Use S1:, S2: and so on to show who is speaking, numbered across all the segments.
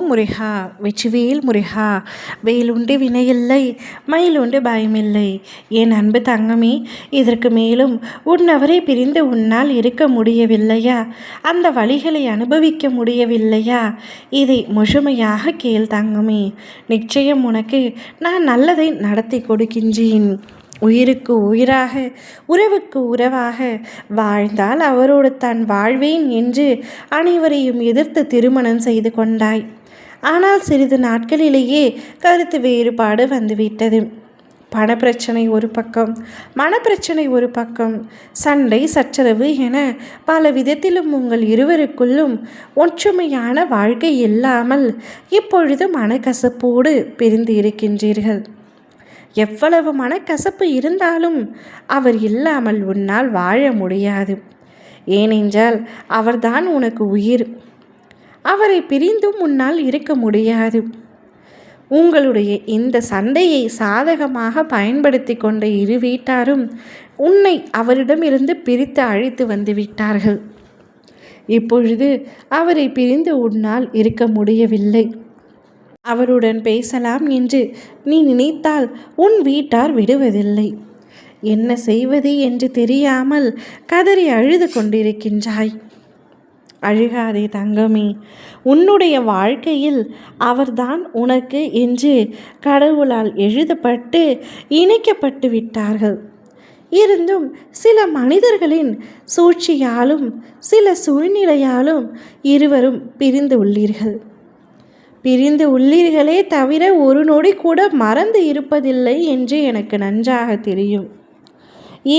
S1: முருகா வெற்றிவேல் முருகா. வேலுண்டு வினையில்லை, மயிலுண்டு பயமில்லை. என் அன்பு தங்கமே, இதற்கு மேலும் உன்னவரை பிரிந்து உன்னால் இருக்க முடியவில்லையா? அந்த வழிகளை அனுபவிக்க முடியவில்லையா? இதை முழுமையாக கேள் தங்கமே. நிச்சயம் உனக்கு நான் நல்லதை நடத்தி கொடுக்கின்றேன். உயிருக்கு உயிராக, உறவுக்கு உறவாக வாழ்ந்தால் அவரோடு தான் வாழ்வேன் என்று அனைவரையும் எதிர்த்து திருமணம் செய்து கொண்டாய். ஆனால் சிறிது நாட்களிலேயே கருத்து வேறுபாடு வந்துவிட்டது. பணப்பிரச்சனை ஒரு பக்கம், மனப்பிரச்சனை ஒரு பக்கம், சண்டை சச்சரவு என பல விதத்திலும் உங்கள் இருவருக்குள்ளும் ஒற்றுமையான வாழ்க்கை இல்லாமல் இப்பொழுது மனக்கசப்போடு பிரிந்து இருக்கின்றீர்கள். எவ்வளவு மனக்கசப்பு இருந்தாலும் அவர் இல்லாமல் உன்னால் வாழ முடியாது. ஏனென்றால் அவர்தான் உனக்கு உயிர். அவரை பிரிந்தும் உன்னால் இருக்க முடியாது. உங்களுடைய இந்த சண்டையை சாதகமாக பயன்படுத்தி கொண்ட இரு வீட்டாரும் உன்னை அவரிடமிருந்து பிரித்து அழைத்து வந்து விட்டார்கள். இப்பொழுது அவரை பிரிந்து உன்னால் இருக்க முடியவில்லை. அவருடன் பேசலாம் என்று நீ நினைத்தால் உன் வீட்டார் விடுவதில்லை. என்ன செய்வது என்று தெரியாமல் கதறி அழுது கொண்டிருக்கின்றாய். அழுகாதே தங்கமே. உன்னுடைய வாழ்க்கையில் அவர்தான் உனக்கு என்று கடவுளால் எழுதப்பட்டு இணைக்கப்பட்டு விட்டார்கள். இருந்தும் சில மனிதர்களின் சூழ்ச்சியாலும் சில சூழ்நிலையாலும் இருவரும் பிரிந்து உள்ளீர்களே தவிர ஒரு நொடி கூட மறந்து இருப்பதில்லை என்று எனக்கு நன்றாக தெரியும்.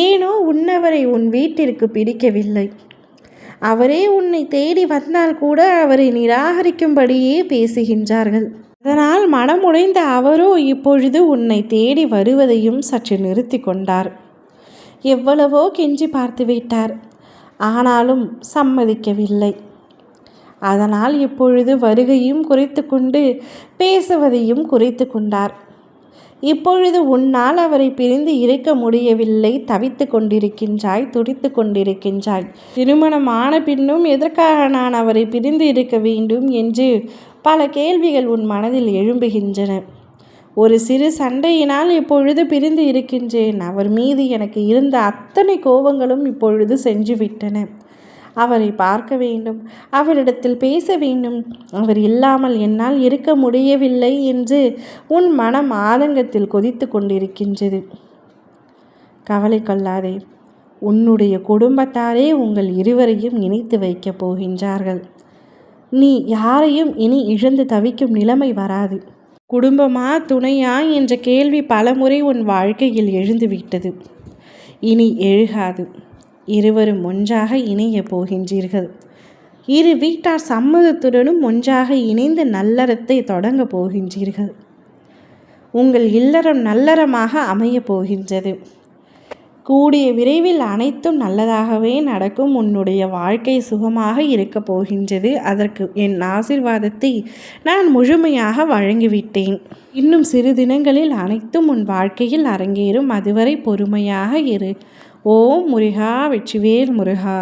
S1: ஏனோ உன்னவரை உன் வீட்டிற்கு பிடிக்கவில்லை. அவரே உன்னை தேடி வந்தால் கூட அவரை நிராகரிக்கும்படியே பேசுகின்றார்கள். அதனால் மனமுடைந்த அவரோ இப்பொழுது உன்னை தேடி வருவதையும் சற்று நிறுத்தி கொண்டார். எவ்வளவோ கெஞ்சி பார்த்து விட்டார். ஆனாலும் சம்மதிக்கவில்லை. அதனால் இப்பொழுது வருகையும் குறைத்து கொண்டு பேசுவதையும் குறைத்து கொண்டார். இப்பொழுது உன்னால் அவரை பிரிந்து இருக்க முடியவில்லை. தவித்து கொண்டிருக்கின்றாய், துடித்து கொண்டிருக்கின்றாய். திருமணமான பின்னும் எதற்காக நான் அவரை பிரிந்து இருக்க வேண்டும் என்று பல கேள்விகள் உன் மனதில் எழும்புகின்றன. ஒரு சிறு சண்டையினால் இப்பொழுது பிரிந்து இருக்கின்றேன். அவர் மீது எனக்கு இருந்த அத்தனை கோபங்களும் இப்பொழுது சென்றுவிட்டன. அவரை பார்க்க வேண்டும், அவரிடத்தில் பேச வேண்டும். அவர் இல்லாமல் என்னால் இருக்க முடியவில்லை என்று உன் மனம் ஆதங்கத்தில் கொதித்து கொண்டிருக்கின்றது. கவலை கொள்ளாதே. உன்னுடைய குடும்பத்தாரே உங்கள் இருவரையும் இணைத்து வைக்கப் போகின்றார்கள். நீ யாரையும் இனி இழந்து தவிக்கும் நிலைமை வராது. குடும்பமா துணையா என்ற கேள்வி பலமுறை உன் வாழ்க்கையில் எழுந்துவிட்டது. இனி எழுகாது. இருவரும் ஒன்றாக இணைய போகின்றீர்கள். இரு வீட்டார் சம்மதத்துடனும் ஒன்றாக இணைந்து நல்லறத்தை தொடங்க போகின்றீர்கள். உங்கள் இல்லறம் நல்லறமாக அமைய போகின்றது. கூடிய விரைவில் அனைத்தும் நல்லதாகவே நடக்கும். உன்னுடைய வாழ்க்கை சுகமாக இருக்க போகின்றது. அதற்கு என் ஆசீர்வாதத்தை நான் முழுமையாக வழங்கிவிட்டேன். இன்னும் சிறு தினங்களில் அனைத்தும் உன் வாழ்க்கையில் அரங்கேறும். அதுவரை பொறுமையாக இரு. ஓம் முருகா வெற்றிவேல் முருகா.